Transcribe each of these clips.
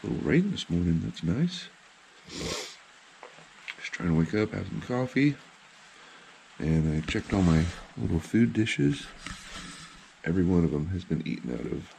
A little rain this morning, that's nice. Just trying to wake up, have some coffee. And I checked all my little food dishes. Every one of them has been eaten out of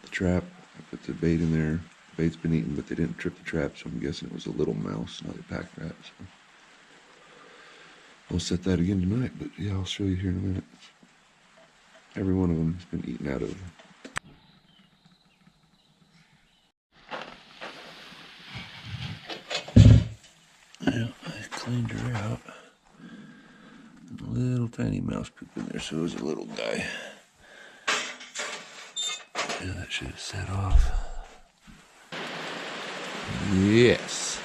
the trap. I put the bait in there. The bait's been eaten, but they didn't trip the trap, so I'm guessing it was a little mouse, not a pack rat. So I'll set that again tonight, but yeah, I'll show you here in a minute. Every one of them has been eaten out of. Yeah, I cleaned her out. A little tiny mouse poop in there, so it was a little guy. Yeah, that should have set off. Yes.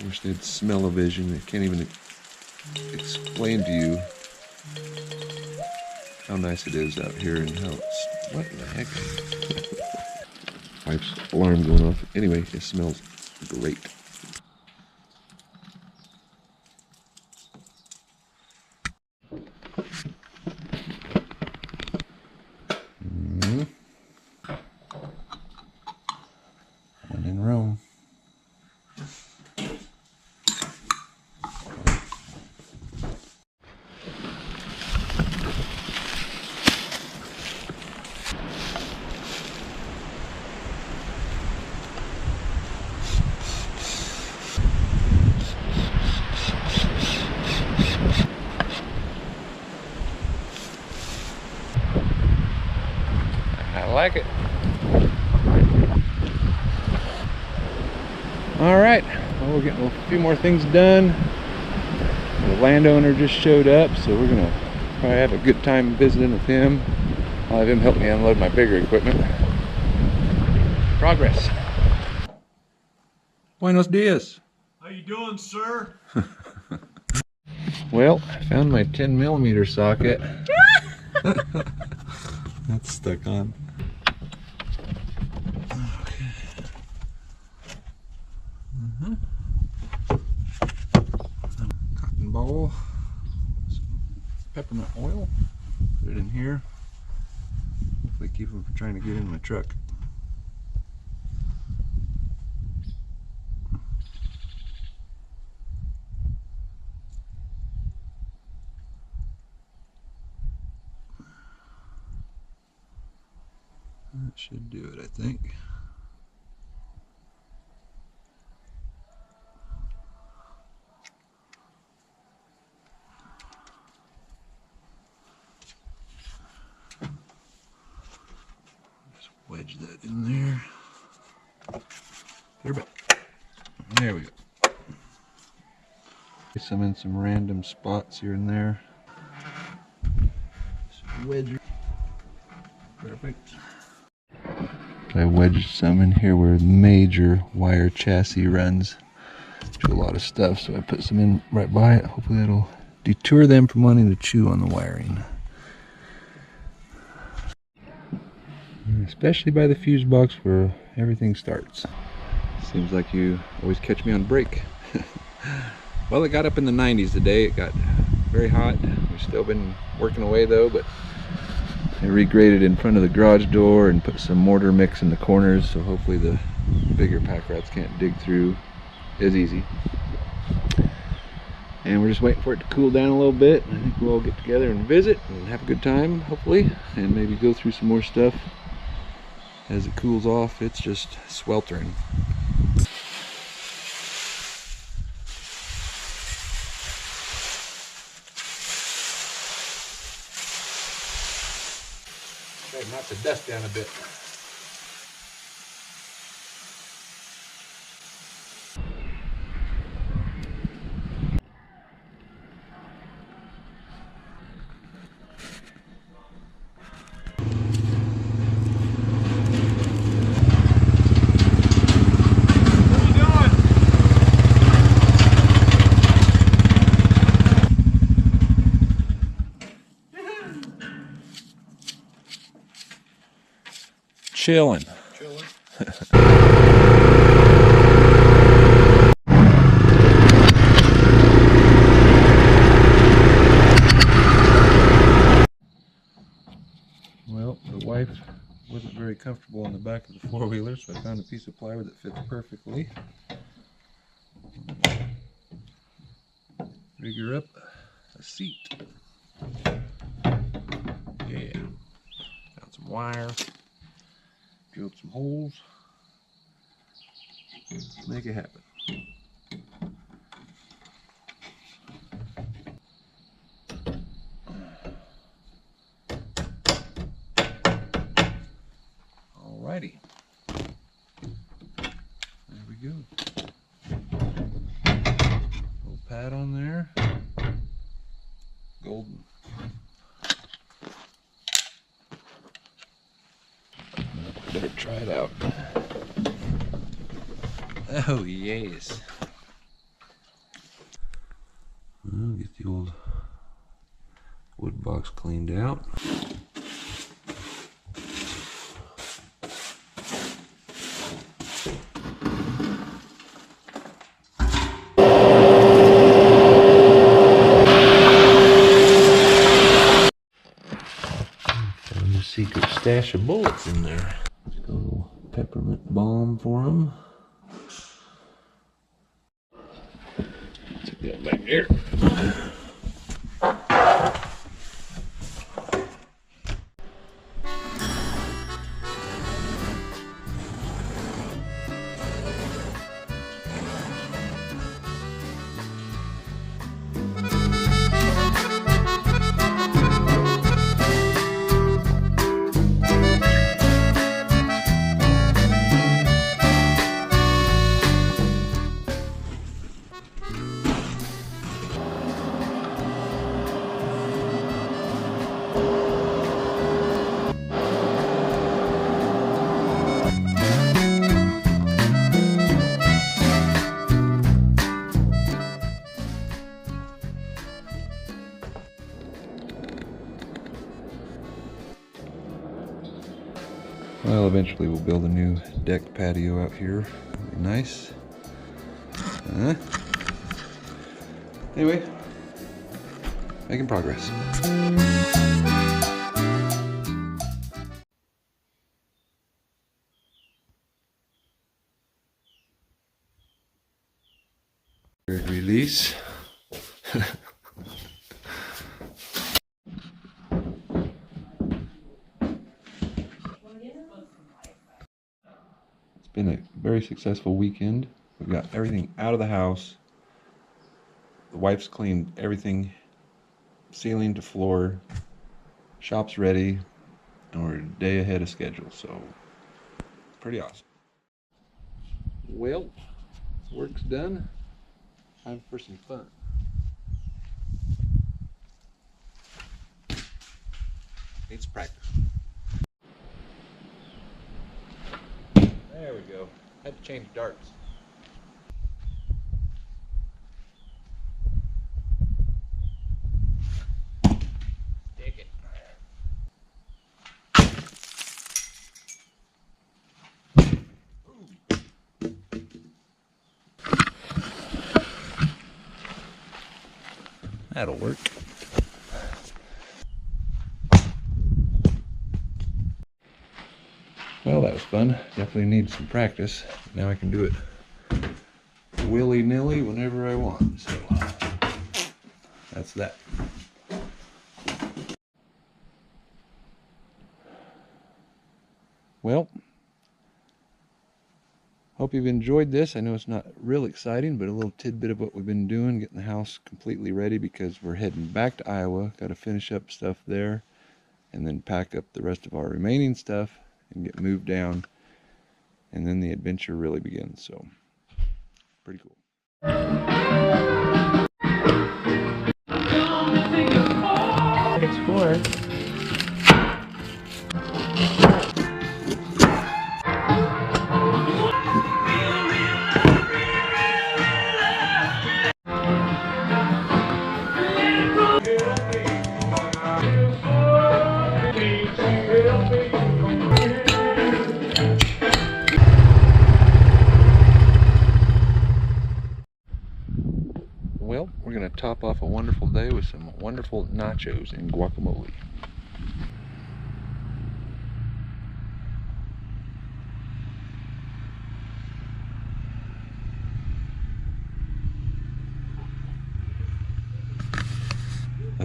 Homestead smell-o-vision. I can't even explain to you how nice it is out here and how it's, what the heck? Wife's alarm going off. Anyway, it smells great. One in Rome. I like it. All right, well, we're getting a few more things done. The landowner just showed up, so we're gonna probably have a good time visiting with him. I'll have him help me unload my bigger equipment. Progress. Buenos dias. How you doing, sir? Well, I found my 10mm socket. That's stuck on. Okay. Cotton ball, some peppermint oil, put it in here. Hopefully keep them from trying to get in my truck. That should do it, I think. Just wedge that in there. There we go. Some in some random spots here and there. Just wedge it. Perfect. I wedged some in here where major wire chassis runs to a lot of stuff, so I put some in right by it. Hopefully that'll deter them from wanting to chew on the wiring. Especially by the fuse box where everything starts. Seems like you always catch me on break. Well, it got up in the 90s today. It got very hot. We've still been working away though, but I regraded in front of the garage door and put some mortar mix in the corners, so hopefully the bigger pack rats can't dig through as easy. And we're just waiting for it to cool down a little bit. I think we'll all get together and visit and have a good time, hopefully, and maybe go through some more stuff as it cools off. It's just sweltering. Knock the dust down a bit. Chilling. very comfortable in the back of the four-wheeler, so I found a piece of plywood that fits perfectly. Rigger up a seat. Yeah. Found some wire. Drilled some holes. Make it happen. Alrighty. There we go. Little pad on there. Golden. Better try it out. Oh yes. I'll get the old wood box cleaned out. Found a secret stash of bullets in there. Just got a little peppermint balm for them. Take that back there. Well, eventually we'll build a new deck patio out here. It'll be nice. Anyway, making progress. Release. It's been a very successful weekend. We've got everything out of the house. The wife's cleaned everything, ceiling to floor. Shop's ready, and we're a day ahead of schedule, so pretty awesome. Well, work's done. Time for some fun. Needs practice. There we go. Had to change darts. Stick it. That'll work. Well, that was fun. Definitely need some practice. Now I can do it willy-nilly whenever I want. So that's that. Well, hope you've enjoyed this. I know it's not real exciting, but a little tidbit of what we've been doing, getting the house completely ready because we're heading back to Iowa. Got to finish up stuff there and then pack up the rest of our remaining stuff and get moved down, and then the adventure really begins. So pretty cool. It's for. Well, we're going to top off a wonderful day with some wonderful nachos and guacamole.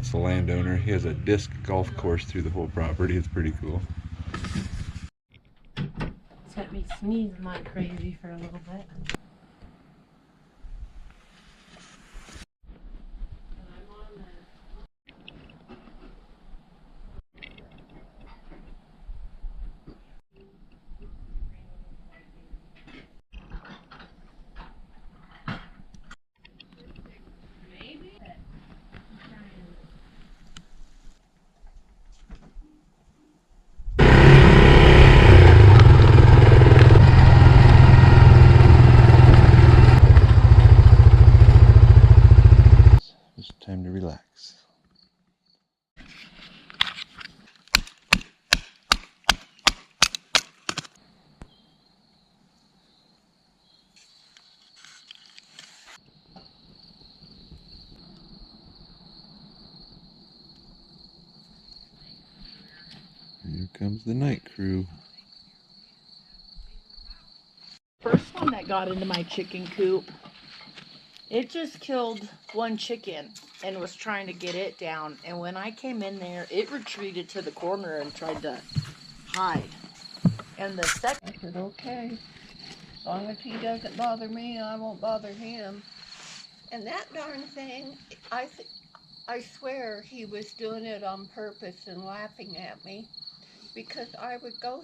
That's the landowner. He has a disc golf course through the whole property. It's pretty cool. It's got me sneezing like crazy for a little bit. It's time to relax. Here comes the night crew. First one that got into my chicken coop, it just killed one chicken and was trying to get it down. And when I came in there, it retreated to the corner and tried to hide. And the second, I said, okay, as long as he doesn't bother me, I won't bother him. And that darn thing, I swear he was doing it on purpose and laughing at me, because I would go